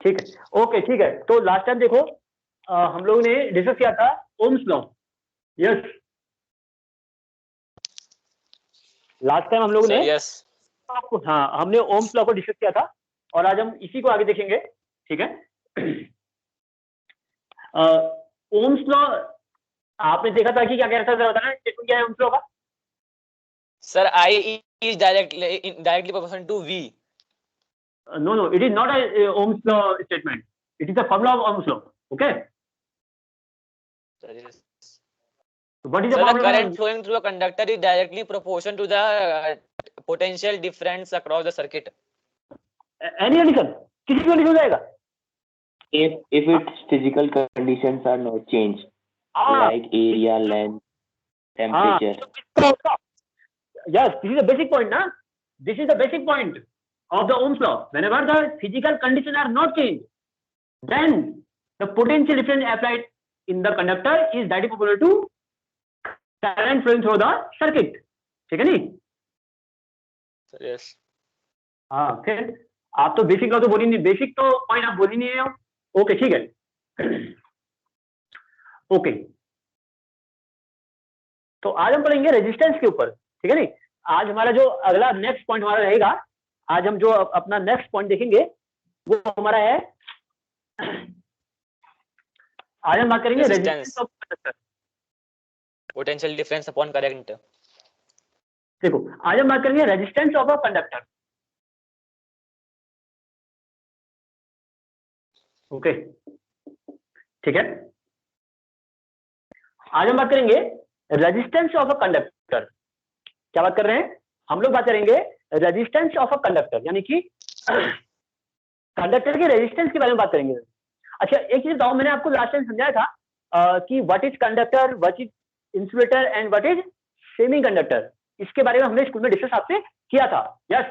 ठीक है, ओके ठीक है। तो लास्ट टाइम देखो हम लोगों ने डिस्कस किया था Ohm's law. Yes, last time हम लोगों ने यस हाँ हमने ओम्स लॉ को डिस्कस किया था और आज हम इसी को आगे देखेंगे। ठीक है, ओम्स लॉ आपने देखा था कि क्या कह रहा था, जरा बताना स्टेटमेंट क्या है ओम्स लॉ का। Sir I is directly proportional to V. No, no, it is not a Ohm's law statement. It is a formula of Ohm's law. Okay. Sir, yes. So what is the Sir, the formula? current flowing through a conductor is directly proportional to the potential difference across the circuit. Any addition? किसी भी addition हो जाएगा? If its physical conditions are not changed, like area, length, temperature. Yes, this is the basic point, na? This is the basic point of the Ohm's law. Whenever the physical conditions are not changed, then the potential difference applied in the conductor is directly proportional to current flowing through the circuit. ठीक है नहीं? Yes. हाँ, फिर आप तो basic law तो बोल ही नहीं, बेसिक तो पॉइंट आप बोल ही नहीं है। ओके ठीक है, ओके। तो आज हम पढ़ेंगे रेजिस्टेंस के ऊपर। ठीक है नहीं, आज हमारा जो अगला नेक्स्ट पॉइंट हमारा रहेगा, आज हम जो अपना नेक्स्ट पॉइंट देखेंगे वो हमारा है, आज हम बात करेंगे resistance of conductor, potential difference upon current. देखो आज हम बात करेंगे resistance of a conductor. Okay ठीक है, आज हम बात करेंगे रेजिस्टेंस ऑफ अ कंडक्टर। क्या बात कर रहे हैं हम लोग? बात करेंगे रेजिस्टेंस ऑफ अ कंडक्टर, यानी कि कंडक्टर के रेजिस्टेंस के बारे में बात करेंगे। अच्छा एक चीज बताओ, मैंने आपको लास्ट टाइम समझाया था कि what is conductor, what is insulator and what is semi conductor. इसके बारे में हमने स्कूल में डिस्कस आपसे किया था। Yes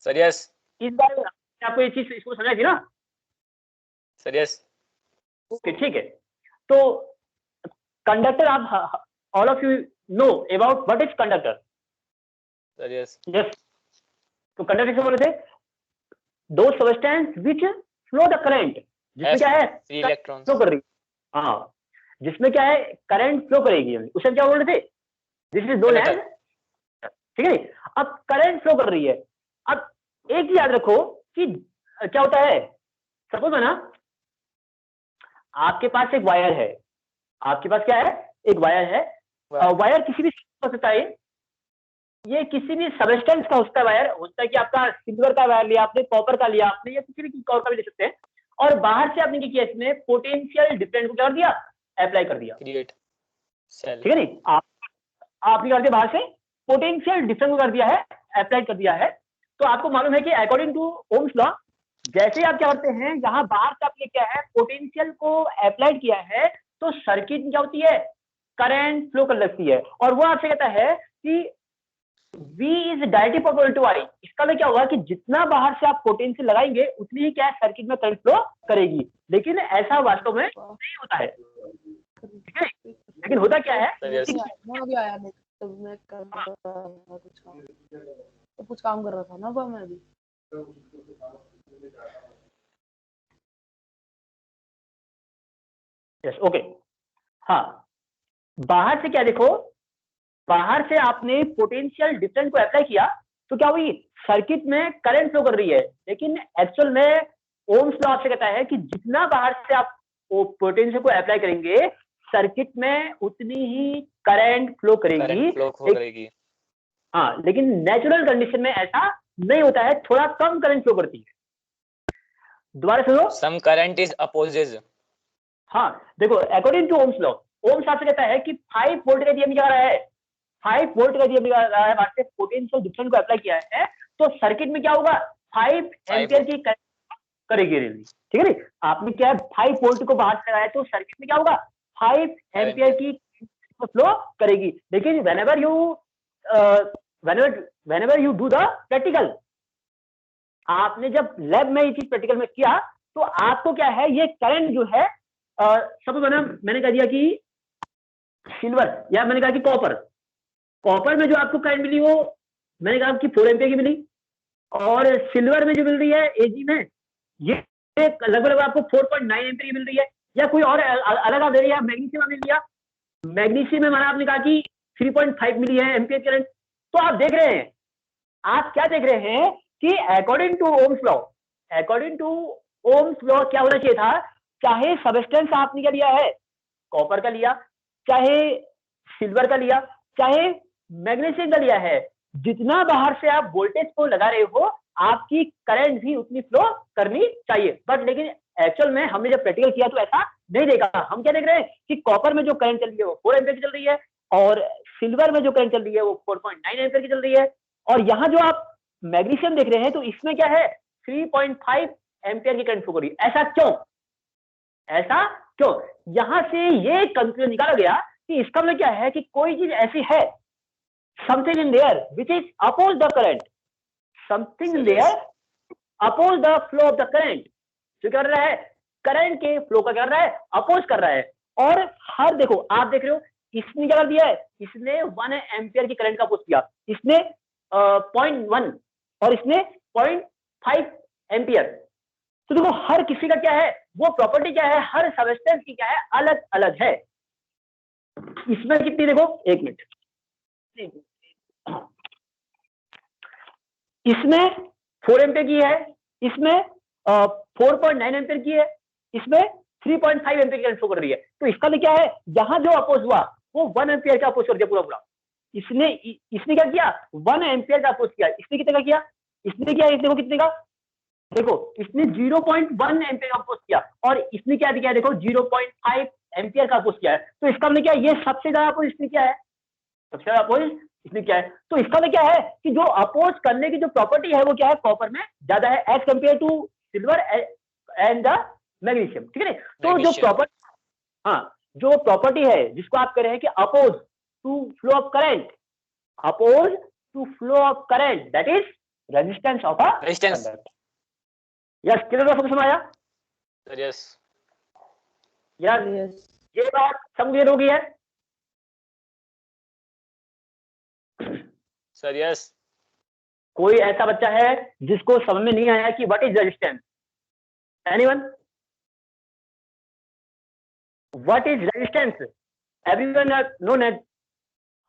sir, yes. इस बारे में आपको ये चीज इसको समझाई थी ना? Sir, yes. ओके ठीक है, तो कंडक्टर आप all of you know about what is conductor. Sir, yes. Yes, तो कंडक्टर से बोले थे दो substance which flow the current, जिसमें क्या है इलेक्ट्रॉन्स फ्लो कर रही है। हाँ, जिसमें क्या है करंट फ्लो करेगी। उसे क्या बोल रहे थे? दिस इज नोन एज, ठीक है। अब करंट फ्लो कर रही है। अब एक चीज याद रखो कि क्या होता है, सपोज ना आपके पास एक वायर है, आपके पास क्या है, एक वायर है। वायर किसी भी हो सकता है, ये किसी भी सबस्टेंस का होता है। वायर होता है कि आपका सिल्वर का वायर लिया आपने, कॉपर का लिया आपने, या किसी भी और का भी ले सकते हैं। और बाहर से आपने क्या किया, इसमें पोटेंशियल डिफरेंस को क्या कर दिया, अप्लाई कर दिया। क्रिएट ठीक है नहीं, आपने क्या कर दिया, बाहर से पोटेंशियल डिफरेंस को कर दिया है, अप्लाई कर दिया है। तो आपको मालूम है कि अकॉर्डिंग टू ओम्स लॉ, जैसे आप क्या करते हैं, यहाँ बाहर से आपने क्या है पोटेंशियल को अप्लाई किया है, तो सर्किट क्या होती है, करंट फ्लो कर लगती है। और वो आपसे कहता है कि V is directly proportional to I। इसका मतलब क्या होगा कि जितना बाहर से आप पोटेंशियल लगाएंगे उतनी ही क्या है सर्किट में करंट फ्लो करेगी। लेकिन ऐसा वास्तव में नहीं होता है, ठीक है। लेकिन होता क्या है, कुछ काम कर रहा था ना मैं अभी। यस ओके, हाँ बाहर से क्या देखो, बाहर से आपने पोटेंशियल डिफरेंस को अप्लाई किया तो क्या हुई, सर्किट में करंट फ्लो कर रही है। लेकिन एक्चुअल में ओम्स लॉ आपसे कहता है कि जितना बाहर से आप पोटेंशियल को अप्लाई करेंगे सर्किट में उतनी ही करंट फ्लो करेगी। हाँ, लेकिन नेचुरल कंडीशन में ऐसा नहीं होता है, थोड़ा कम करंट फ्लो करती है। दोबारा सुनो, सम करंट इज अपोजिट। हाँ देखो, according to Ohm's law, Ohm's आपसे कहता है कि 5 वोल्ट का दिया जा रहा है, 5 वोल्ट का दिया जा रहा है, वहां से पोटेंशियल डिफरेंस को अप्लाई किया है, तो सर्किट में क्या होगा, 5 एम्पियर की करंट करेगी। ठीक है नहीं, आपने क्या है 5 वोल्ट को बाहर से लगाया तो सर्किट में क्या होगा, 5 एम्पियर की फ्लो करेगी। लेकिन whenever you do the practical, आपने जब लैब में ये चीज प्रैक्टिकल में किया तो आपको क्या है, ये करंट जो है सपोज मैंने कह दिया कि सिल्वर, या मैंने कहा कि कॉपर में जो आपको करंट मिली वो, मैंने कहा कि 4 एम्पियर की मिली, और सिल्वर में जो मिल रही है एजी में ये लगभग आपको 4.9 एम्पीयर मिल रही है, या कोई और अलग आप दे रही है, मैग्नीशियम मिल लिया, मैग्नीशियम में माना आपने कहा कि 3.5 मिली है एम्पीयर करंट। तो आप देख रहे हैं, आप क्या देख रहे हैं कि according to Ohm's law, according to Ohm's law क्या होना चाहिए था, चाहे सबस्टेंस आपने क्या लिया है, कॉपर का लिया, चाहे सिल्वर का लिया, चाहे मैग्नीशियम का लिया है, जितना बाहर से आप वोल्टेज को लगा रहे हो आपकी करंट भी उतनी फ्लो करनी चाहिए। बट लेकिन एक्चुअल में हमने जब प्रैक्टिकल किया तो ऐसा नहीं देखा। हम क्या देख रहे हैं कि कॉपर में जो करंट चल रही है वो 4 एम्पीयर की चल रही है, और सिल्वर में जो करंट चल रही है वो 4.9 एम्पीयर की चल रही है, और यहाँ जो आप मैग्नीशियम देख रहे हैं तो इसमें क्या है 3.5 एम्पीयर की करंट फ्लो कर रही है। ऐसा क्यों, ऐसा क्यों? यहां से ये कंक्लूजन निकाला गया कि इसका मतलब क्या है कि कोई चीज ऐसी है, something in there which is oppose the current, something in there oppose the flow of the current, जो कर रहा है करंट के फ्लो का कर रहा है, अपोज कर रहा है। और हर देखो आप देख रहे हो इसने क्या कर दिया है, इसने 1 एम्पियर की करंट का अपोज किया, इसने 0.1 और इसने 0.5 एम्पियर। तो देखो हर किसी का क्या है, वो प्रॉपर्टी क्या है, हर सबस्टेंस की क्या है, अलग अलग है। इसमें कितनी देखो, एक मिनट, इसमें 4 एम्पियर की है, इसमें 4.9 एम्पियर की है, इसमें 3.5 एम्पियर की करंट फ्लो कर रही है। तो इसका भी क्या है, यहां जो अपोज हुआ वो 1 एम्पियर का अपोज कर दिया पूरा पूरा। इसने क्या किया, 1 एम्पियर का अपोज किया। इसने कितने का किया, इसने क्या, देखो कितने का, देखो इसने 0.1 एम्पियर का अपोज किया, और इसने क्या दिया, देखो 0.5 एम्पियर का अपोज किया है। तो इसका मतलब क्या, ये सबसे ज्यादा अपोज इसने क्या है, सबसे ज्यादा अपोज इसने क्या है। तो इसका मतलब क्या है कि जो अपोज करने की जो प्रॉपर्टी है वो क्या है, कॉपर में ज्यादा है as compare to silver and the magnesium, ठीक है। तो जो प्रॉपर्टी, हाँ जो प्रॉपर्टी है जिसको आप कह रहे हैं कि oppose to flow of current, oppose to flow of current, that is resistance of a resistance. Yes, clear समझ आया? यस यस, ये बात सब क्लियर हो गई है सर? यस। कोई ऐसा बच्चा है जिसको समझ में नहीं आया कि what is resistance? Anyone? What is resistance? Everyone no net?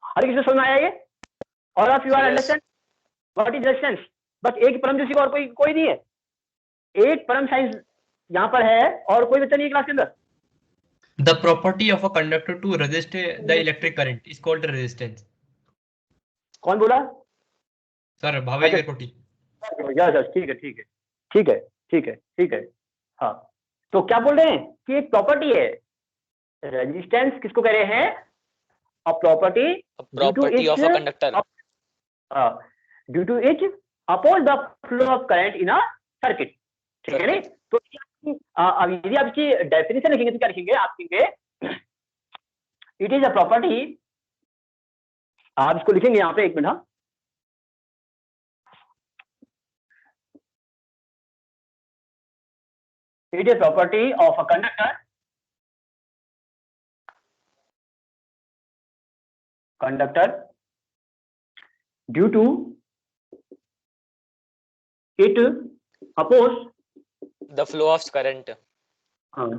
हर किसी को समझ में आया ये? और of you are understand what is resistance? बस एक परम जोशी को, और कोई नहीं है, एक परम साइंस यहाँ पर है और कोई बच्चा नहीं है क्लास के अंदर। The property of a conductor to resist the electric current is called resistance. कौन बोला? सर भावे की प्रॉपर्टी। यस, ठीक है ठीक है ठीक है ठीक है ठीक है। हाँ, तो क्या बोल रहे हैं कि एक प्रॉपर्टी है रेजिस्टेंस, किसको कह रहे हैं, a property of a conductor due to it oppose the flow of current in a circuit, ठीक है। तो अब यदि आप इसकी डेफिनेशन लिखेंगे तो क्या लिखेंगे, आप लिखेंगे इट इज अ प्रॉपर्टी, आप इसको लिखेंगे यहाँ पे, एक मिनट, हाँ, it is property of a conductor due to it oppose the flow of current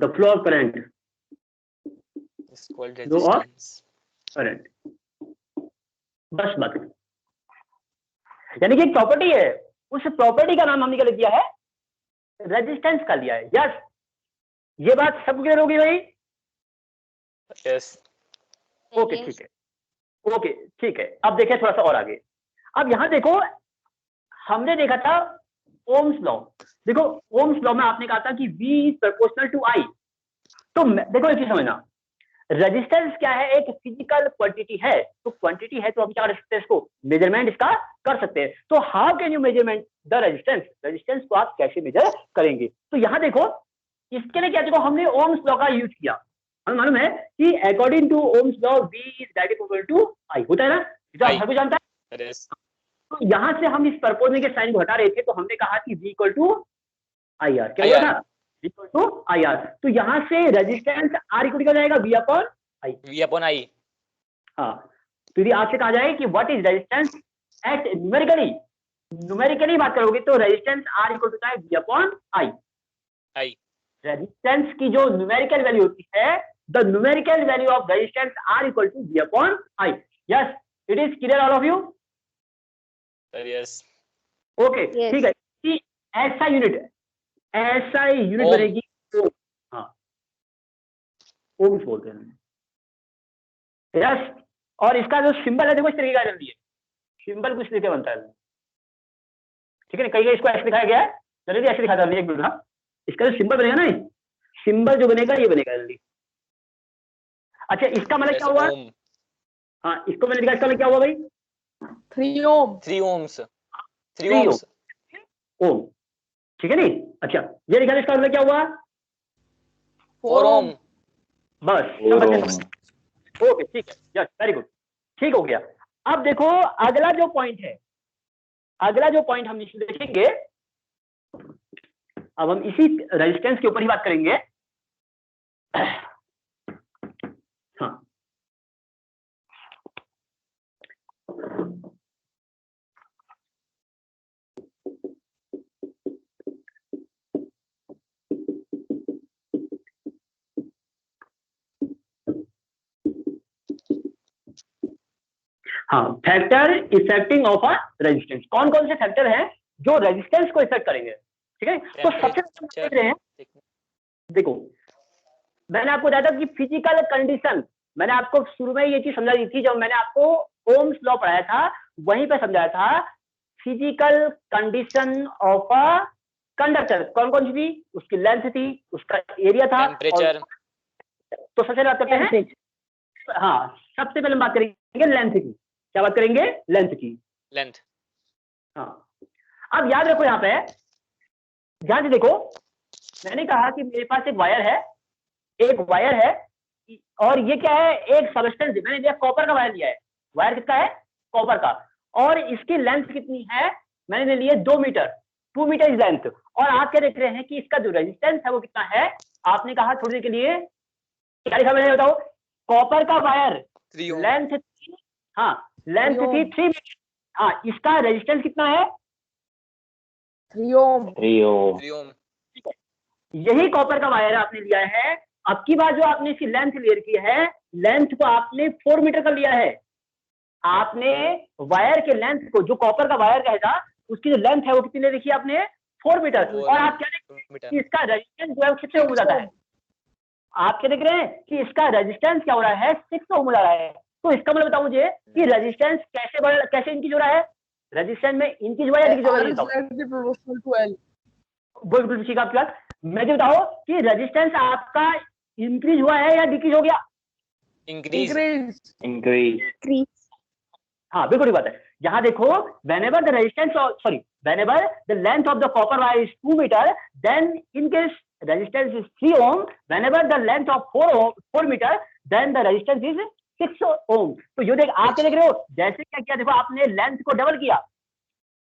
the flow of current is called flow of resistance. current। बस बात, यानी कि एक प्रॉपर्टी है, उस प्रॉपर्टी का नाम हमने क्या लिया है, रेजिस्टेंस का लिया है। यस, ये बात सब क्लियर होगी भाई? यस। ओके ठीक है, ओके ठीक है। अब देखें थोड़ा सा और आगे। अब यहां देखो, हमने देखा था ओम्स लॉ। देखो ओम्स लॉ में आपने कहा था कि V is proportional to I। तो देखो एक चीज समझना, रेजिस्टेंस क्या है, एक फिजिकल क्वांटिटी है। तो क्वांटिटी है तो हम क्या कर सकते हैं, इसको मेजरमेंट इसका कर सकते हैं। तो how can you measurement the resistance, resistance को आप कैसे मेजर करेंगे? तो यहां देखो, इसके लिए क्या, देखो हमने ओम्स लॉ का यूज किया। हमें मालूम है कि according to Ohm's law V is directly equal to I, होता है ना, जो हर कोई जानता है। तो यहां से हम इस परपोजने के साइन को हटा रहे थे, तो हमने कहा कि V इक्वल टू IR, क्या हुआ था, इक्वल टू IR। तो यहां से रेजिस्टेंस R इक्वल क्या जाएगा, V अपॉन I। हाँ, तो यदि आपसे कहा जाए कि what is resistance at numerically बात करोगे तो resistance R equal to V upon I। I. Resistance की जो न्यूमेरिकल वैल्यू होती है, the numerical value of resistance are equal to V upon I। Yes, it is clear all of you? Sir yes. Okay, ठीक है। कि ऐसा unit ओम। बनेगी ओम। हाँ, ओम्स बोलते हैं। यस, और इसका जो सिंबल है देखो इस तरीके का जल्दी है, सिंबल कुछ तरीके बनता है, ठीक है ना? कहीं इसको ऐसे दिखाया गया है, जल्दी ऐसे दिखाता है, एक मिनट। हाँ, इसका जो सिंबल बनेगा ना, सिंबल जो बनेगा ये बनेगा जल्दी। अच्छा, इसका मतलब क्या हुआ? ओम। हाँ, इसको मैंने दिखाया, इसका मतलब क्या हुआ भाई? 3 ओम। 3 ohms। 3 3 ohms। ओम, ठीक है नहीं? अच्छा, ये दिखा, इसका मतलब क्या हुआ? 4 ohm। बस, 4 समझ ohm। गए। ओके, ठीक है, यस, वेरी गुड, ठीक हो गया। अब देखो अगला जो पॉइंट है, अगला जो पॉइंट हम इसमें देखेंगे, अब हम इसी रेजिस्टेंस के ऊपर ही बात करेंगे। हाँ, हाँ, factor affecting of a resistance. कौन कौन से फैक्टर हैं जो रेजिस्टेंस को इफेक्ट करेंगे? ठीक है, तो सबसे पहले देख रहे हैं, देखो मैंने आपको बताया था कि फिजिकल कंडीशन, मैंने आपको शुरू में ये चीज समझाई थी जब मैंने आपको ओम्स लॉ पढ़ाया था, वहीं पे समझाया था physical condition of a conductor कौन कौन सी थी, उसकी लेंथ थी, उसका एरिया था, टेम्परेचर। तो सबसे बात करते हैं। हाँ, सबसे पहले हम बात करेंगे लेंथ की। क्या बात करेंगे? लेंथ की। लेंथ। हाँ, अब याद रखो, यहाँ पे ध्यान से देखो, मैंने कहा कि मेरे पास एक वायर है, एक वायर है, और ये क्या है? एक सबस्टेंस, मैंने लिया कॉपर का वायर लिया है। वायर किसका है? कॉपर का। और इसकी लेंथ कितनी है? मैंने लिए 2 मीटर, 2 मीटर इज लेंथ। और आप क्या देख रहे हैं कि इसका जो रेजिस्टेंस है वो कितना है? आपने कहा थोड़ी देर के लिए, क्या लिखा मैंने, बताओ? कॉपर का वायर, 3 ohm। लेंथ थी, हाँ लेंथ थी 3 मीटर। हाँ, इसका रेजिस्टेंस कितना है? 3 ओम। 3 ohm। 3 ohm। यही कॉपर का वायर आपने लिया है। अब की बार जो आपने इसकी लेंथ क्लियर की है, लेंथ को आपने 4 मीटर का लिया है। आपने वायर के लेंथ को, जो कॉपर का वायर रहेगा, उसकी जो लेंथ है वो कितनी ले रखी है आपने? 4 मीटर। 4 और आप क्या देख रहे हैं कि इसका रेजिस्टेंस जो है 6 ओम हो जाता है। आप क्या देख रहे हैं कि इसका रेजिस्टेंस क्या हो रहा है? 6 ओम हो जा रहा है। तो इसका मतलब बताओ मुझे कि रेजिस्टेंस कैसे इंक्रीज हो रहा है? रेजिस्टेंस में इंक्रीज हुआ या डिक्रीज हो R रहा is है? directly proportional to L. बिल्कुल ठीक है आपकी बात। मुझे बताओ कि रेजिस्टेंस आपका इंक्रीज हुआ है या डिक्रीज हो गया? इंक्रीज। Increase। हाँ, बिल्कुल ठीक बात है। यहाँ देखो, whenever the resistance of, sorry, whenever the length of the copper wire is 2 meter, then in case resistance is 3 ohm, whenever the length of 4 meter, then the resistance is 6 ohm। तो ये देख, आप क्या देख रहे हो? जैसे क्या किया, देखो आपने लेंथ को डबल किया,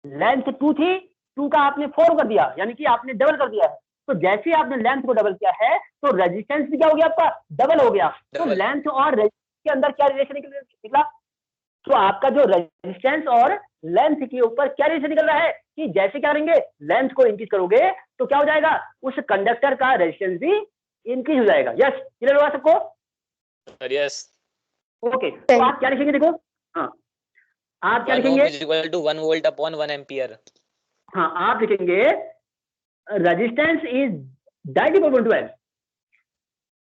लेंथ 2 थी, 2 का आपने 4 कर दिया, यानी कि आपने डबल कर दिया है। तो जैसे आपने लेंथ को डबल किया है, तो रेजिस्टेंस भी क्या हो गया आपका? डबल हो गया। तो लेंथ और रेजिस्टेंस के अंदर क्या रिलेशन निकला? तो आपका जो रेजिस्टेंस और लेंथ के ऊपर क्या रिलेशन निकल रहा है कि जैसे क्या करेंगे, लेंथ को इंक्रीज करोगे तो क्या हो जाएगा? उस कंडक्टर का रेजिस्टेंस भी इंक्रीज हो जाएगा। यस, क्लियर हुआ सबको? यस। ओके, तो आप क्या लिखेंगे? देखो, हाँ, आप क्या 1 ohm लिखेंगे? is equal to 1 volt upon 1 ampere। हाँ, आप लिखेंगे resistance is directly proportional to L।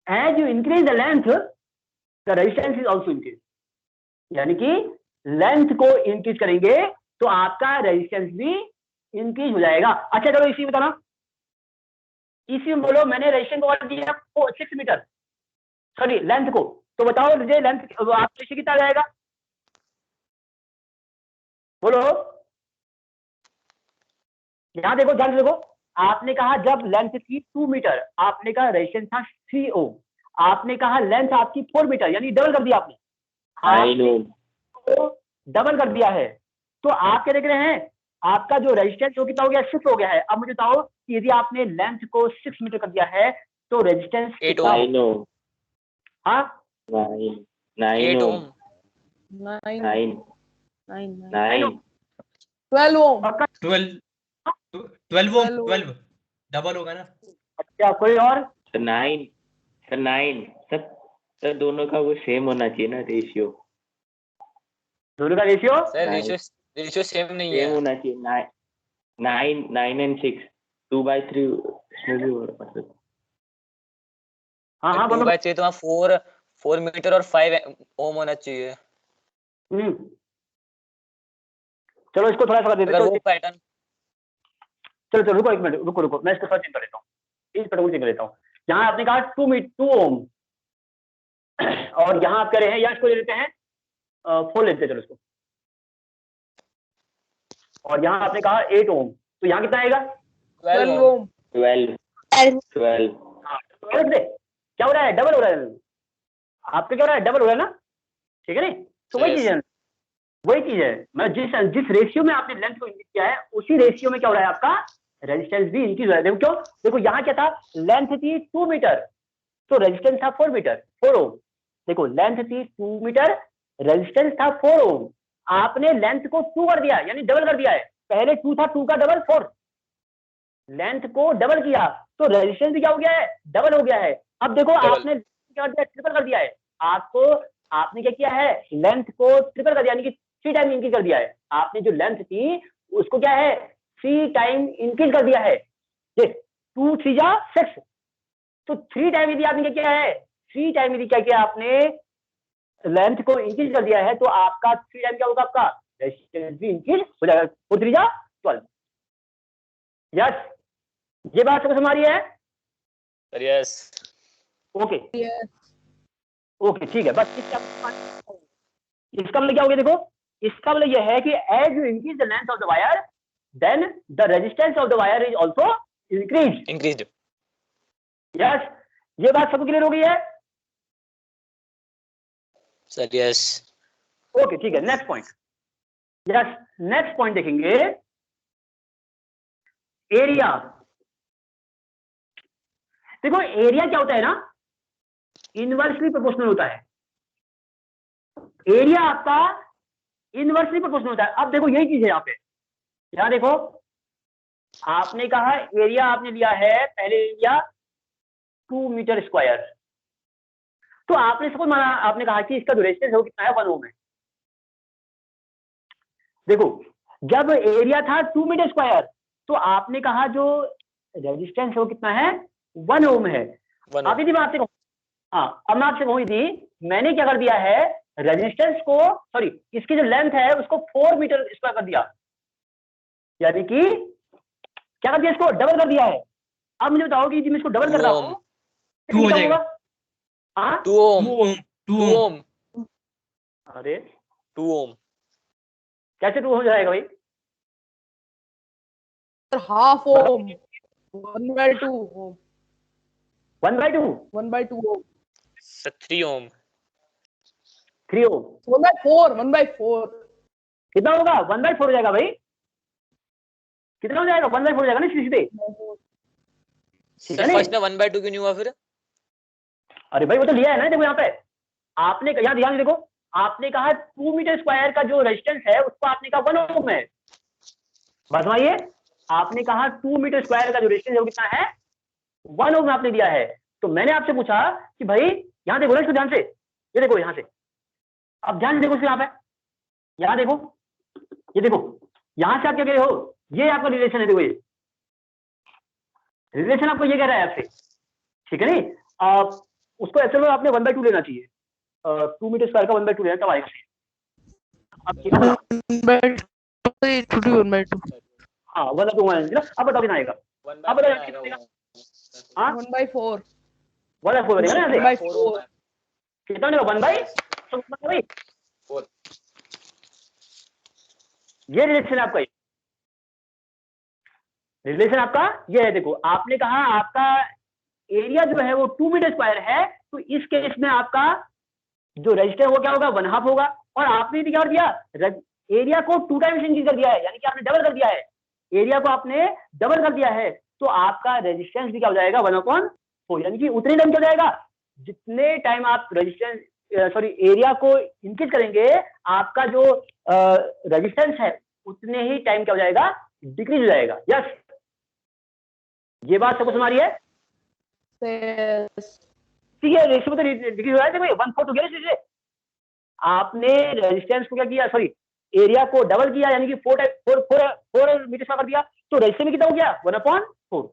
As you increase the length, the resistance is also increase. यानी कि लेंथ को इंक्रीज करेंगे तो आपका रेजिस्टेंस भी इंक्रीज हो जाएगा। अच्छा चलो इसी में बताना, इसी में बोलो, मैंने रेजिस्टेंस को दिया 6 मीटर, सॉरी लेंथ को, तो बताओ मुझे लेंथ आप कितना आ जाएगा? बोलो। यहां देखो, ध्यान से देखो, आपने कहा जब लेंथ थी 2 मीटर, आपने कहा रेजिस्टेंस था 3 ओम, आपने कहा लेंथ आपकी 4 मीटर, यानी डबल कर दिया आपने। 9 ohm। डबल कर दिया है। तो आप क्या देख रहे हैं? आपका जो रेजिस्टेंस वो कितना हो गया? 6 हो गया है। अब मुझे बताओ कि यदि आपने लेंथ को 6 मीटर कर दिया है तो रेजिस्टेंस 8 कितना? 9 ohm। हाँ, 9 8 ohm। ohm। 9 9 9 9 12 ओम। पक्का? 12 12 ओम, 12 डबल होगा ना? क्या कोई और? सर 9 सर दोनों का वो सेम होना चाहिए ना रेशियो। दोनों का ratio sir Nine. Ratio same नहीं सेम है। होना चाहिए। 9 and 6 2/3 इसमें भी मतलब। हाँ 2/3 तो 4 मीटर और 5 ओम होना चाहिए। चलो इसको थोड़ा सा दे अगर देते वो पैटर्न, चलो रुको एक मिनट, रुको मैं इसको थोड़ा चेक कर लेता हूँ, इस पैटर्न को चेक कर लेता हूँ। यहाँ आपने कहा 2 ओम और यहाँ आप कह रहे हैं, या इसको ले लेते हैं 4 लेते हैं, चलो इसको। और यहाँ आपने कहा 8 ओम, तो यहाँ कितना आएगा? 12 ओम। 12 हाँ, क्या हो रहा है? डबल हो रहा है आपका, क्या हो रहा है? डबल हो रहा है ना, ठीक है नहीं? तो वही Yes. चीज है, वही चीज है। मैं जिस रेशियो में आपने लेंथ को इंक्रीज किया है, उसी रेशियो में क्या हो रहा है? आपका रेजिस्टेंस भी इंक्रीज हो रहा है। देखो क्यों? देखो यहाँ क्या था? लेंथ थी 2 मीटर, तो रेजिस्टेंस था 4 मीटर, 4 ओम। देखो लेंथ थी 2 मीटर, रेजिस्टेंस था 4 ओम। आपने लेंथ को 2 कर दिया, यानी डबल कर दिया है। पहले 2 था, 2 का डबल 4, लेंथ को डबल किया तो रेजिस्टेंस भी क्या हो गया है? डबल हो गया है। अब देखो आपने क्या कर दिया? ट्रिपल कर दिया है। आपने क्या किया है? लेंथ को ट्रिपल कर दिया, यानी कि 3 टाइम इंक्रीज कर दिया है। आपने जो लेंथ थी उसको क्या है? 3 टाइम इंक्रीज कर दिया है। 2 3 जा 6, तो 3 टाइम यदि आपने क्या किया है? 3 टाइम यदि क्या किया आपने? लेंथ को इंक्रीज कर दिया है, तो आपका 3 टाइम क्या होगा? आपका रेजिस्टेंस भी इंक्रीज हो जाएगा। 4 3 जा 12। यस, ये बात समझ में आ रही है? यस। Okay Yes. ओके, ठीक है। बस इसका मतलब क्या हो गया? देखो, इसका मतलब यह है कि as you increase the length of the wire, then the resistance of the wire is also increased. Yes, ये बात सबको क्लियर हो गई है? Sir yes. ओके, ठीक है। Next point, yes, next point देखेंगे, एरिया। देखो एरिया क्या होता है ना, इनवर्सली प्रोपोर्शनल होता है। एरिया आपका इनवर्सली प्रोपोर्शनल होता है। अब देखो यही चीज है यहाँ पे, यहाँ देखो, आपने कहा एरिया आपने लिया है, पहले एरिया 2 मीटर स्क्वायर, तो आपने सपोज माना, आपने कहा कि इसका जो रेजिस्टेंस है वो कितना है? 1 ओम है। देखो जब एरिया था 2 मीटर स्क्वायर, तो आपने कहा जो रेजिस्टेंस है वो कितना है? 1 ओम है। अब यदि मैं आपसे कहूँ, हाँ अब मैं आपसे कहूँ यदि मैंने क्या कर दिया है? रेजिस्टेंस को, सॉरी, इसकी जो लेंथ है उसको 4 मीटर स्क्वायर कर दिया, यानी कि क्या कर दिया? इसको डबल कर दिया है। अब मुझे बताओ कि यदि मैं इसको डबल कर रहा हूँ, 2 हो जाएगा। हाँ 2 ओम। 2 ओम। अरे 2 ओम कैसे 2 हो जाएगा भाई? Half ohm. 1/2 ohm. 1/2 1/2 ohm. Sir 3 ओम 3 ओम 1/4. 1/4. कितना होगा? 1/4 हो जाएगा भाई। कितना हो जाएगा? 1/4 हो जाएगा ना सीधे। सर फर्स्ट में 1/2 क्यों नहीं हुआ फिर? अरे भाई वो तो लिया है ना। देखो यहाँ पे आपने यहाँ ध्यान देखो, आपने कहा 2 मीटर स्क्वायर का जो रेजिस्टेंस है उसको आपने कहा 1 ओम है। बात समझिए, आपने कहा 2 मीटर स्क्वायर का जो रेजिस्टेंस है वो कितना है? 1 ओम आपने दिया है। तो मैंने आपसे पूछा कि भाई यहाँ देखो ना, इसको ध्यान से, ये देखो यहाँ से, अब ध्यान देखो, यहाँ पे यहाँ देखो, ये देखो, यहाँ से आप क्या कह रहे हो? ये आपका रिलेशन है। देखो ये रिलेशन आपको ये कह रहा है आपसे, ठीक है नहीं? आप उसको एक्चुअल में आपने 1/2 लेना चाहिए। 2 मीटर स्क्वायर का 1/2 लेना तब आएगा। अब क्या होगा? 1/2. हाँ 1/2 ना। अब बताओ कितना आएगा? अब बताओ कितना आएगा? हाँ 1/4. 1/4 बनेगा ना यहाँ से। 1/4. कितना बनेगा? 1/4। ये रिलेशन आपका, रिलेशन आपका ये है। देखो आपने कहा आपका एरिया जो है वो 2 मीटर स्क्वायर है, तो इस केस में आपका जो रजिस्टर वो क्या होगा? 1/2 होगा। और आपने क्या कर दिया? एरिया को 2 टाइम्स इंक्रीज कर दिया है, यानी कि आपने डबल कर दिया है। एरिया को आपने डबल कर दिया है, तो आपका रेजिस्टेंस भी क्या हो जाएगा? 1/4, यानी कि उतने टाइम क्या हो जाएगा? जितने टाइम आप रेजिस्टेंस, सॉरी, एरिया को इंक्रीज करेंगे, आपका जो रेजिस्टेंस है उतने ही टाइम क्या हो जाएगा? डिक्रीज हो जाएगा। यस, ये बात सबको समझ आ रही है? Yes. ठीक है, रेशियो तो डिक्रीज हो रहा है, देखो 1/4 हो गया ना इससे। आपने रेजिस्टेंस को क्या किया, सॉरी एरिया को डबल किया, यानी कि 4 मीटर कर दिया, तो रेजिस्टेंस में कितना हो गया 1/4।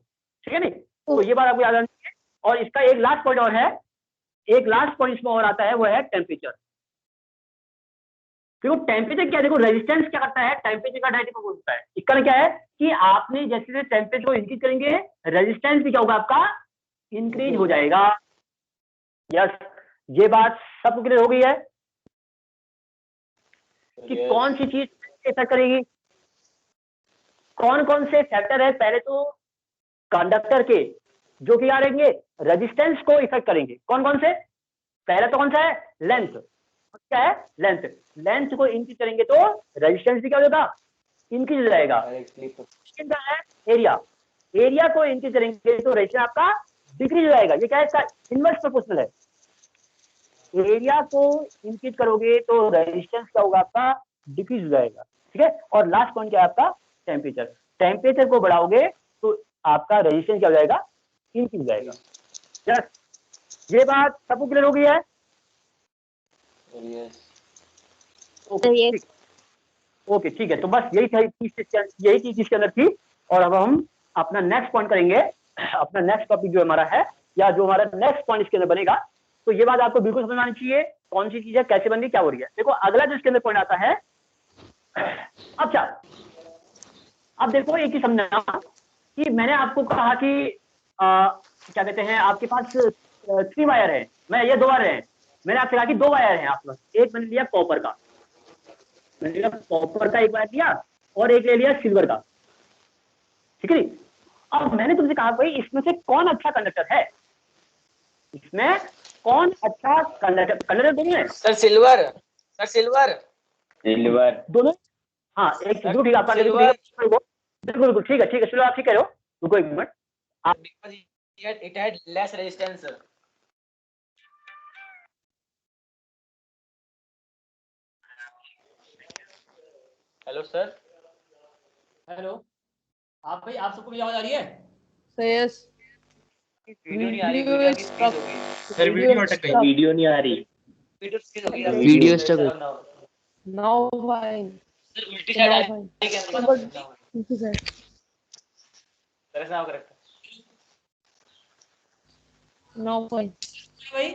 ठीक है नहीं, तो ये बात आपको याद रखनी है। और इसका एक लास्ट पॉइंट और है, एक लास्ट पॉइंट इसमें और आता है, वो है टेम्परेचर। देखो टेम्परेचर क्या है, देखो रेजिस्टेंस क्या करता है, टेम्परेचर का डायरेक्ट प्रोपोर्शनल होता है। इसका मतलब क्या है कि आपने जैसे जैसे टेम्परेचर को इंक्रीज करेंगे, रेजिस्टेंस भी क्या होगा आपका, इंक्रीज हो जाएगा। यस, ये बात सबको क्लियर हो गई है कि कौन सी चीज इफेक्ट करेगी, कौन कौन से फैक्टर है। पहले तो कंडक्टर के जो कि क्या रहेंगे, रेजिस्टेंस को इफेक्ट करेंगे। कौन कौन से, पहला तो कौन सा है, लेंथ। क्या है, लेंथ। लेंथ को इंक्रीज करेंगे तो रेजिस्टेंस भी क्या होगा, इंक्रीज हो जाएगा। सेकंड है एरिया, एरिया को इंक्रीज करेंगे तो रेजिस्टेंस आपका डिक्रीज हो जाएगा। ये क्या है, इसका इनवर्स प्रोपोर्शनल है। एरिया को इंक्रीज करोगे तो रेजिस्टेंस क्या होगा आपका, डिक्रीज हो जाएगा। ठीक है, और लास्ट पॉइंट क्या है आपका, टेम्परेचर। टेम्परेचर को बढ़ाओगे तो आपका रेजिस्टेंस क्या हो जाएगा, इंक्रीज हो जाएगा। यस, ये बात सबको क्लियर हो गई है। ओके ठीक, ओके ठीक है, तो बस यही चीज इसके अंदर थी। और अब हम अपना नेक्स्ट पॉइंट करेंगे, अपना नेक्स्ट टॉपिक जो हमारा है, या जो हमारा नेक्स्ट पॉइंट इसके अंदर बनेगा। तो ये बात आपको बिल्कुल समझ आनी चाहिए, कौन सी चीज है, कैसे बन रही, क्या हो रही है। देखो अगला जो इसके अंदर पॉइंट आता है, अच्छा अब देखो एक ही समझना कि मैंने आपको कहा कि क्या कहते हैं, आपके पास 3 वायर है, मैं ये 2 वायर है, मैंने आपसे कहा कि 2 वायर हैं आपके पास। एक मैंने लिया कॉपर का, मैंने लिया कॉपर का एक वायर लिया, और एक ले लिया सिल्वर का। ठीक है, अब मैंने तुमसे कहा भाई इसमें से कौन अच्छा कंडक्टर है, इसमें कौन अच्छा कंडक्टर, कंडक्टर दोनों है sir silver, sir silver, silver. दोनों। हाँ एक सर, ठीक है आपका, सिल्वर। बिल्कुल बिल्कुल ठीक है, चलो आप ठीक कह रहे हो। रुको एक minute, because it had less resistance, sir. Hello sir, hello, आप भाई, आप सबको मेरी आवाज आ रही है? Yes. वीडियो नहीं आ रही, Video वीडियो is की stuck. फ्रीज हो गई, सर वीडियो अटक गई। वीडियो नहीं आ रही। वीडियो फ्रीज हो गई, वीडियो स्टक हो Now fine. सर, उल्टी साइड आ Now रही fine. है camera, But this is it. तरह से आओ करेक्ट Now fine. भाई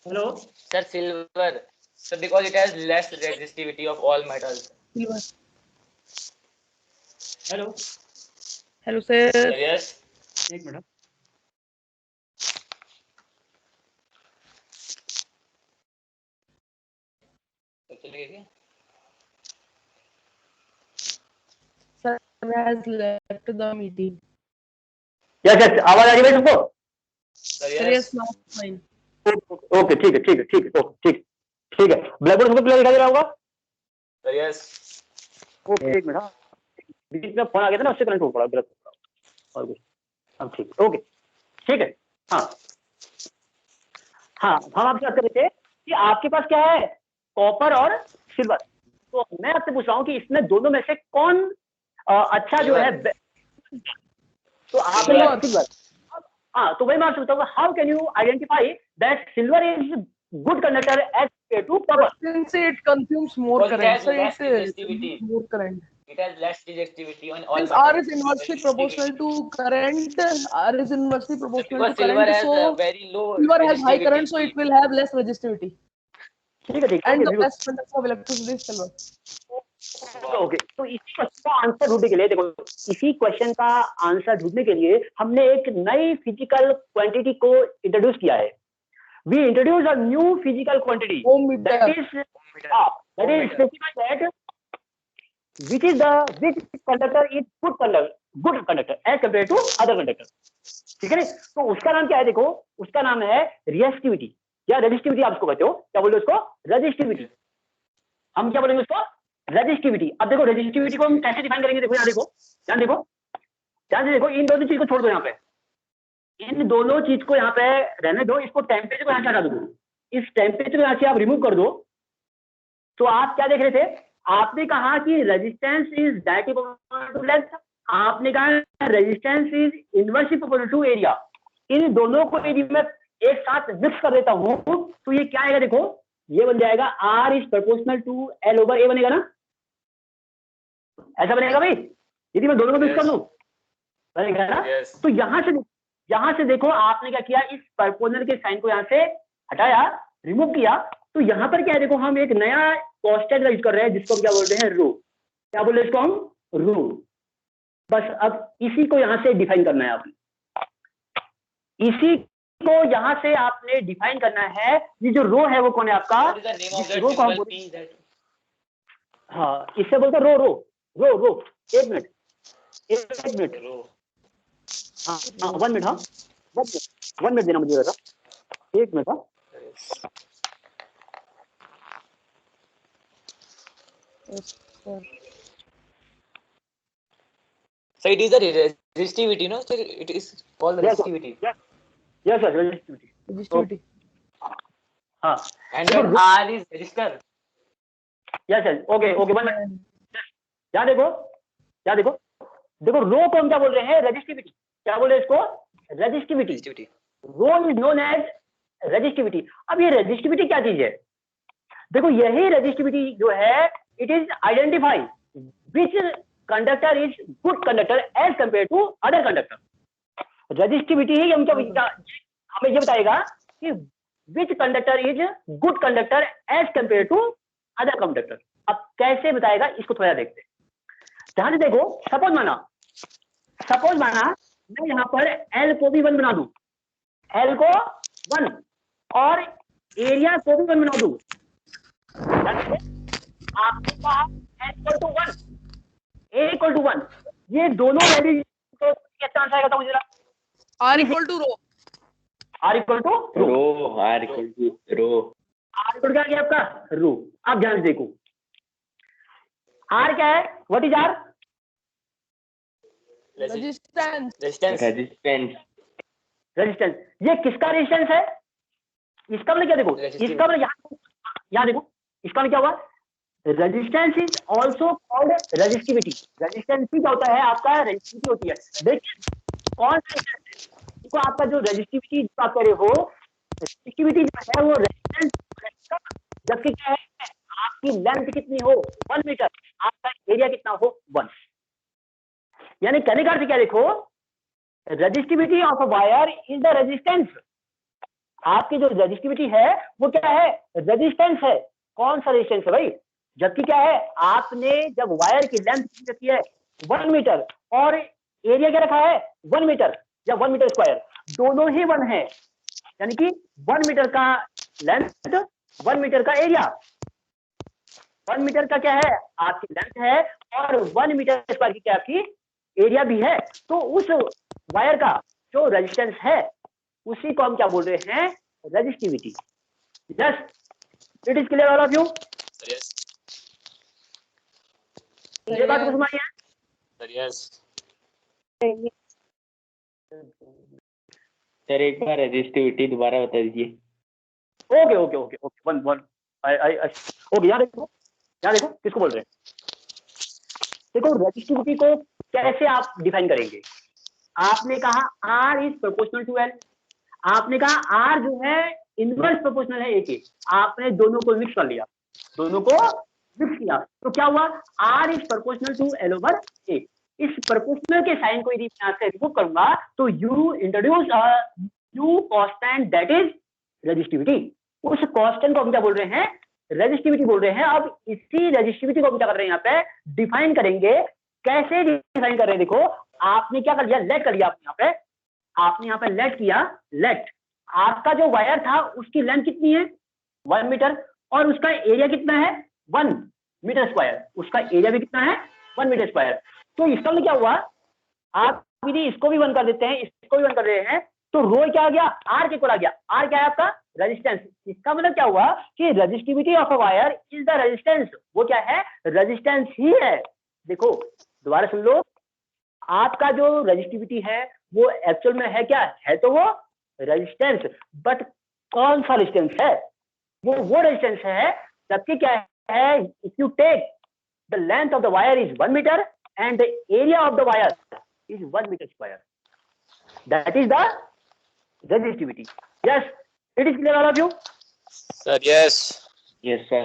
hello, sir silver, sir because it has less resistivity of all metals. Silver. Hello, Hello sir. Yes, एक minute. चलिए क्या Sir has left the meeting. Yes yes, आवाज आ रही है भाई तुमको? Sir? Sir, yes yes, now fine. Okay ठीक है ठीक है ठीक है, ओके ठीक ठीक है, ब्लैक बोर्ड सबको क्लियर दिखाई दे रहा होगा? सर, यस ओके एक मिनट, हाँ बीच में फोन आ गया था ना, उससे कनेक्ट हो पड़ा गलत, और कुछ, अब ठीक, ओके ठीक है। हाँ हाँ, हम आपसे बात कर रहे थे कि आपके पास क्या है, कॉपर और सिल्वर। तो मैं आपसे पूछ रहा हूँ कि इसमें दोनों में से कौन अच्छा जो है, तो आपने लिया सिल्वर। हाँ, तो वही मैं आपसे पूछता हूँ, how can you identify that silver is good conductor as compare to copper? Since it consumes more Because it current, has so less it resistivity. consumes more current. it has less resistivity on all Since metals. R is inversely proportional to current, R is inversely proportional Because to silver current, has so a very low silver has high resistivity. current, so it will have less resistivity. ठीक है And the बिल्कुल। best conductor of electricity is silver. Okay, तो इसी question का answer ढूंढने के लिए, देखो इसी क्वेश्चन का आंसर ढूंढने के लिए हमने एक नई फिजिकल क्वांटिटी को इंट्रोड्यूस किया है। We introduce a new physical quantity Ohm meter. that is specified that which conductor is good conductor as compared to other conductor। ठीक है ना, तो उसका नाम क्या है, देखो उसका नाम है रेजिस्टिविटी, या रेजिस्टिविटी आप उसको कहते हो, क्या बोलते हो उसको, रेजिस्टिविटी। हम क्या बोलेंगे उसको, रेजिस्टिविटी। अब देखो रेजिस्टिविटी को हम कैसे डिफाइन करेंगे, देखो यहाँ देखो, ध्यान देखो, ध्यान से देखो, इन दोनों चीज को छोड़ दो, यहाँ पे इन दोनों चीज को यहाँ पे रहने दो, इसको टेम्परेचर को यहाँ से हटा दो, इस टेम्परेचर को यहाँ से आप रिमूव कर दो। तो आप क्या देख रहे थे, आपने कहा कि resistance is directly proportional to length, आपने कहा resistance is inversely proportional to area. इन दोनों को यदि मैं एक साथ मिक्स कर देता हूं तो ये क्या आएगा, देखो ये बन जाएगा R is proportional to L over A बनेगा ना, ऐसा बनेगा भाई यदि मैं दोनों को मिक्स कर लूं, बनेगा ना। Yes. तो यहां से देखो आपने क्या किया, इस प्रोपोर्शनल के साइन को यहां से हटाया, रिमूव किया, तो यहां पर क्या है, देखो हम एक नया कांस्टेंट यूज कर रहे हैं जिसको हम क्या बोलते हैं, रो। क्या बोल रहे हैं इसको हम, रो। बस अब इसी को यहां से डिफाइन करना है आपने, इसी को यहां से आपने डिफाइन करना है। ये जो रो है वो कौन है आपका, What is the name of जिस that रो को हम symbol बोलते P that? हाँ इससे बोलते हैं रो रो रो रो। एक मिनट Row. हाँ 1 मिनट, हाँ 1 मिनट देना मुझे जरा, 1 मिनट। हाँ Yes, sir. So it is the resistivity, no? So it is called Yes, sir. resistivity. Yes sir, resistivity. Resistivity. हाँ And देखो, that R is resistor. Yes sir, okay okay 1 minute. क्या देखो देखो रो को हम क्या बोल रहे हैं, रेजिस्टिविटी। क्या बोल रहे हैं इसको, resistivity. Resistivity. Rho is known as resistivity. अब ये रेजिस्टिविटी क्या चीज है, देखो यही रेजिस्टिविटी जो है, it is identify which conductor is good conductor as compare to other conductor. Resistivity ही हमें ये बताएगा कि which conductor is good conductor as compare to other conductor. अब कैसे बताएगा इसको थोड़ा देखते हैं। ध्यान से देखो, सपोज माना मैं यहाँ पर L को भी 1 बना दूं, L को 1 और एरिया को भी 1 बना दूं। आपने कहा N equal to 1, A equal to 1, ये दोनों वैल्यू तो कितना आंसर आएगा, मुझे R equal to rho. R equal to rho, R equal to rho. R equal क्या गया आपका, रो। अब ध्यान से देखो R क्या है, what is R, Resistance. Resistance. Resistance. ये किसका रेजिस्टेंस है, इसका मतलब क्या, देखो Resistivity. इसका मतलब यहाँ देखो, इसका मतलब क्या हुआ, resistance is also called resistivity. Resistance भी क्या होता है आपका, रेजिस्टिविटी होती है। देखिए कौन सा resistance है? देखो आपका जो रेजिस्टिविटी बात कर रहे हो, रेजिस्टिविटी जो है वो रेजिस्टेंस, जबकि क्या है आपकी लेंथ कितनी हो 1 मीटर, आपका एरिया कितना हो 1। यानी कहने का अर्थ क्या, देखो resistivity of a wire is the resistance. आपकी जो रेजिस्टिविटी है वो क्या है, रेजिस्टेंस है। कौन सा रेजिस्टेंस है भाई, जबकि क्या है आपने जब वायर की लेंथ रखी है 1 मीटर और एरिया क्या रखा है 1 मीटर या 1 मीटर स्क्वायर, दोनों ही 1 है। यानी कि 1 मीटर का लेंथ, 1 मीटर का एरिया। 1 मीटर का क्या है आपकी लेंथ है और 1 मीटर स्क्वायर की क्या आपकी एरिया भी है। तो उस वायर का जो रेजिस्टेंस है उसी को हम क्या बोल रहे हैं, resistivity. Yes, it is clear all of you. Yes. ये बात को समझ आया। Sir, yes. सर एक बार रेजिस्टिविटी दोबारा बता दीजिए। Okay okay okay okay 1 okay. यहाँ देखो किसको बोल रहे हैं, देखो रेजिस्टिविटी को कैसे आप डिफाइन करेंगे। आपने कहा R is proportional to L, आपने कहा R जो है इनवर्स प्रोपोर्शनल है A के, आपने दोनों को मिक्स कर लिया, तो क्या हुआ, R is proportional to L over A। इस प्रोपोर्शनल के साइन को यदि मैं यहाँ से रिमूव करूंगा तो you introduce you constant that is resistivity. उस कांस्टेंट को हम क्या बोल रहे हैं, रेजिस्टिविटी बोल रहे हैं। अब इसी रेजिस्टिविटी को हम क्या कर रहे हैं, यहाँ पे डिफाइन करेंगे। कैसे डिफाइन कर रहे हैं, देखो आपने क्या कर लिया, लेट कर लिया आपने यहाँ पे लेट किया। लेट आपका जो वायर था उसकी लेंथ कितनी है 1 मीटर और उसका एरिया कितना है 1 मीटर स्क्वायर, उसका एरिया भी कितना है 1 मीटर स्क्वायर। तो इसका मतलब क्या हुआ, आप यदि इसको भी 1 कर देते हैं, इसको भी 1 कर रहे हैं, तो रो क्या आ गया, R के इक्वल आ गया। R क्या है आपका, रेजिस्टेंस। इसका मतलब क्या हुआ कि resistivity of a wire is the resistance. वो क्या है, रेजिस्टेंस ही है। देखो दोबारा सुन लो, आपका जो रेजिस्टिविटी है वो एक्चुअल में है क्या, है तो वो रेजिस्टेंस, बट कौन सा रेजिस्टेंस है, वो रेजिस्टेंस है। जबकि क्या है, if you take the length of the wire is 1 metre and the area of the wire is 1 meter square. That is the resistivity. Yes, it is clear all of you? Sir, yes. Yes, sir.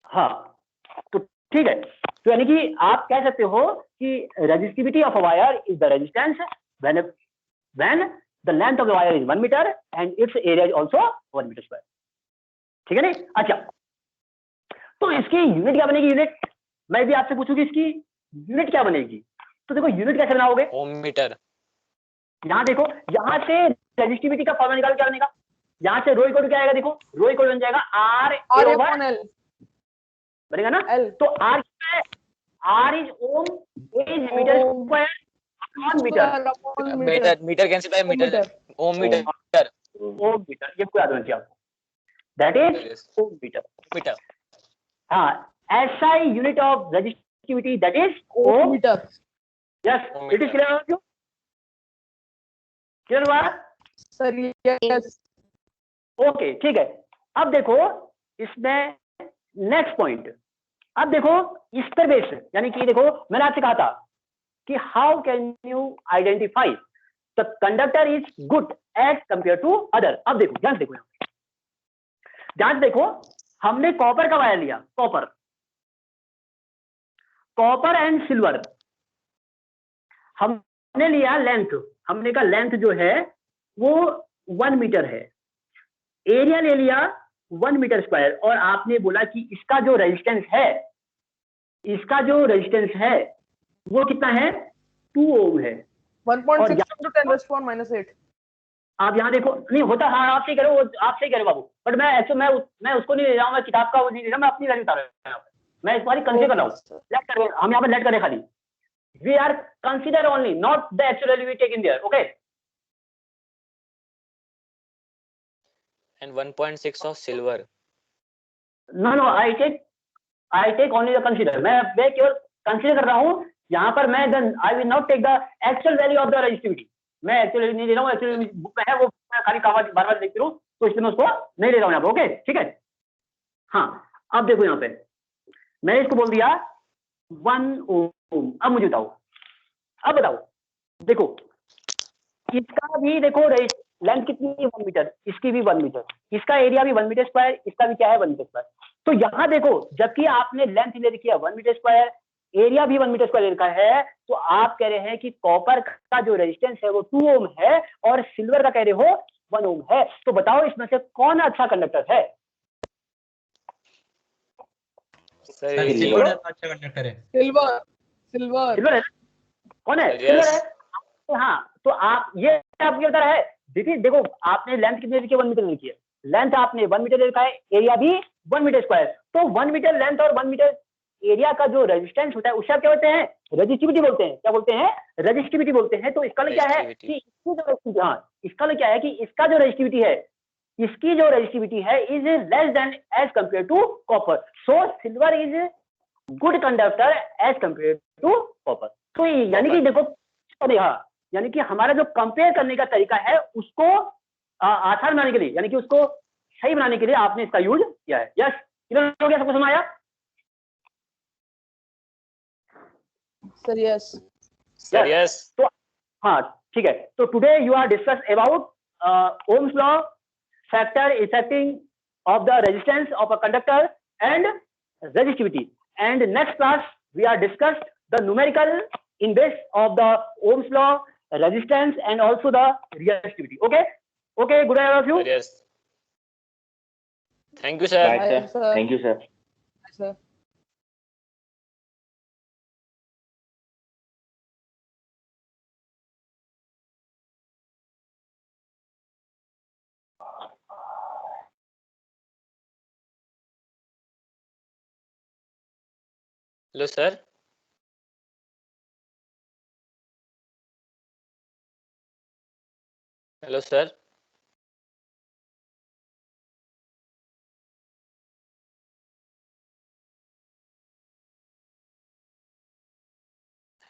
हाँ, तो ठीक है, तो यानी कि आप कह सकते हो कि resistivity of a wire is the resistance when the length of the wire is 1 metre and its area is also 1 metre square. ठीक है नहीं? अच्छा, तो इसकी यूनिट क्या बनेगी? यूनिट मैं भी आपसे पूछूंगी, इसकी यूनिट क्या बनेगी? तो देखो यूनिट कैसे बनाओगे? ओम मीटर. यहाँ देखो, यहाँ से रेजिस्टिविटी का फॉर्मूला निकाल क्या बनेगा? यहाँ से रो इक्वल टू क्या आएगा? देखो रो इक्वल बन जाएगा आर ओवर L. बनेगा ना? L. तो आर क्या है? R is ohm, A is metre square upon metre. Metre cancel by metre. Ohm metre. Ohm metre, ये याद होना चाहिए आपको. That is ohm metre. Metre. हाँ, SI unit of resistivity that is ohm. Meter. Yes, Ohm it is meter. Clear? Clear हुआ? Sir, yes. ओके, ठीक है. अब देखो इसमें नेक्स्ट पॉइंट. अब देखो इस पर बेस, यानी कि देखो मैंने आपसे कहा था कि how can you identify the conductor is good as compare to other. अब देखो ध्यान से देखो, ध्यान से देखो, हमने कॉपर का वायर लिया, कॉपर एंड सिल्वर. हमने लिया लेंथ, हमने का लेंथ जो है वो 1 मीटर है, एरिया ले लिया 1 मीटर स्क्वायर, और आपने बोला कि इसका जो रेजिस्टेंस है, इसका जो रेजिस्टेंस है वो कितना है? 2 ओम है. 1.6 और into 10 raised to minus 8. आप यहाँ देखो, नहीं होता, हाँ आप सही कह रहे हो, आप सही कह रहे हो बाबू, बट मैं एक्चुअली मैं उसको नहीं ले रहा हूँ, मैं किताब का वो नहीं ले रहा, मैं अपनी वैल्यू बता रहा हूँ. मैं इस बार कंसीडर कर रहा हूँ, लेट कर, हम यहाँ पर लेट करें खाली. We are consider only, not the actual value we take in there. Okay, And 1.6 of silver. No I take only the consider. मैं केवल कंसीडर कर रहा हूँ यहाँ पर. मैं then I will not take the actual value of the resistivity. मैं actually नहीं ले रहा हूँ, एक्चुअली बुक में है वो, मैं खाली बार बार देखती हूँ, तो इसलिए मैं उसको नहीं ले रहा हूँ यहाँ पे. ओके, ठीक है. हाँ, अब देखो यहाँ पे मैंने इसको बोल दिया 1 ओम. अब मुझे बताओ, अब बताओ, देखो इसका भी देखो लेंथ कितनी है? 1 मीटर. इसकी भी 1 मीटर, इसका एरिया भी 1 मीटर स्क्वायर, इसका भी क्या है? 1 मीटर स्क्वायर. तो यहाँ देखो, जबकि आपने लेंथ ले रखी है 1 मीटर स्क्वायर, एरिया भी 1 मीटर स्क्वायर रखा है, तो आप कह रहे हैं कि कॉपर का जो रेजिस्टेंस है वो 2 ओम है और सिल्वर का कह रहे हो 1 ओम है. तो बताओ इसमें से कौन अच्छा कंडक्टर है? Sir, सर ये सिल्वर अच्छा कंडक्टर है. Silver. Silver. सिल्वर है ना? कौन है? Yes. सिल्वर है. तो हाँ, तो आप ये आपको बता रहा है. देखो आपने लेंथ कितनी लिखी है? 1 मीटर लिखी है. लेंथ आपने 1 मीटर लिखा है, एरिया भी 1 मीटर स्क्वायर. तो 1 मीटर लेंथ और 1 मीटर एरिया का जो रेजिस्टेंस होता है उससे क्या बोलते हैं? रेजिस्टिविटी बोलते हैं. क्या बोलते हैं? रेजिस्टिविटी बोलते हैं. तो इसका क्या है कि इसकी जो रेजिस्टिविटी, हाँ इसका क्या है कि इसका जो रेजिस्टिविटी है, इसकी जो रेजिस्टिविटी है is less than as compare to copper. So silver is good conductor as compare to copper. तो यानी कि देखो, हाँ, यानी कि हमारा जो कंपेयर करने का तरीका है उसको आसान बनाने के लिए, यानी कि उसको सही बनाने के लिए आपने इसका यूज किया है. यस, क्लियर हो गया? सबको समझ आया? Sir, yes. Sir, yes. तो हाँ ठीक है. तो today you are discuss about ohm's law, factor affecting of the resistance of a conductor and resistivity. And next class we are discuss the numerical in base of the Ohm's law, resistance and also the resistivity. Okay, good day all of you. Sir, yes. Thank you, sir. Right, Bye, sir. sir. Thank you, sir. Sir. Hello, sir. Hello, sir.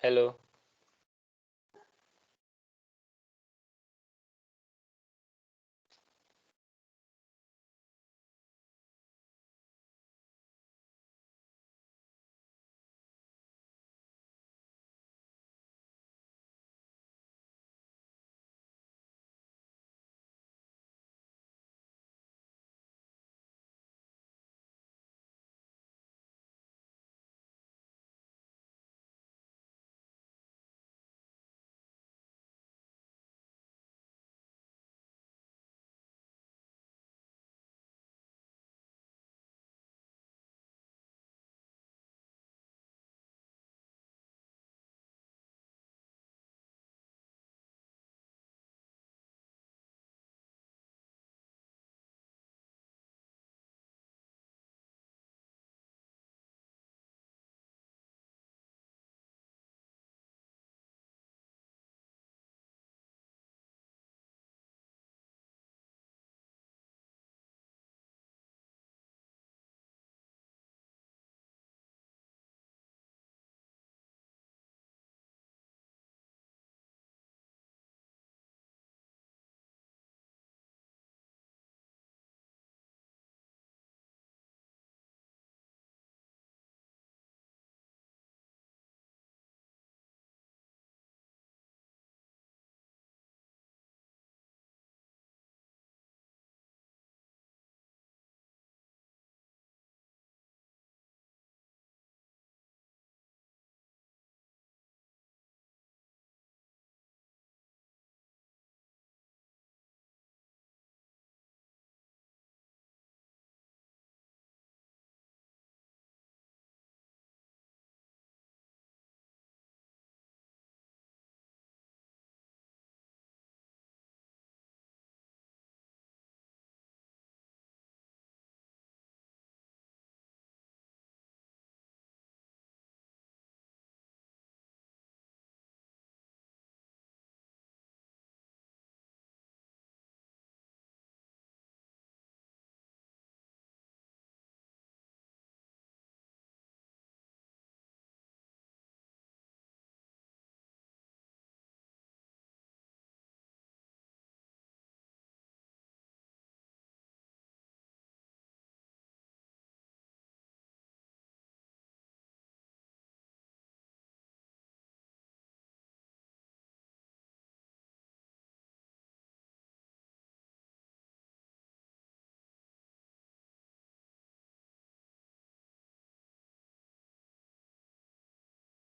Hello.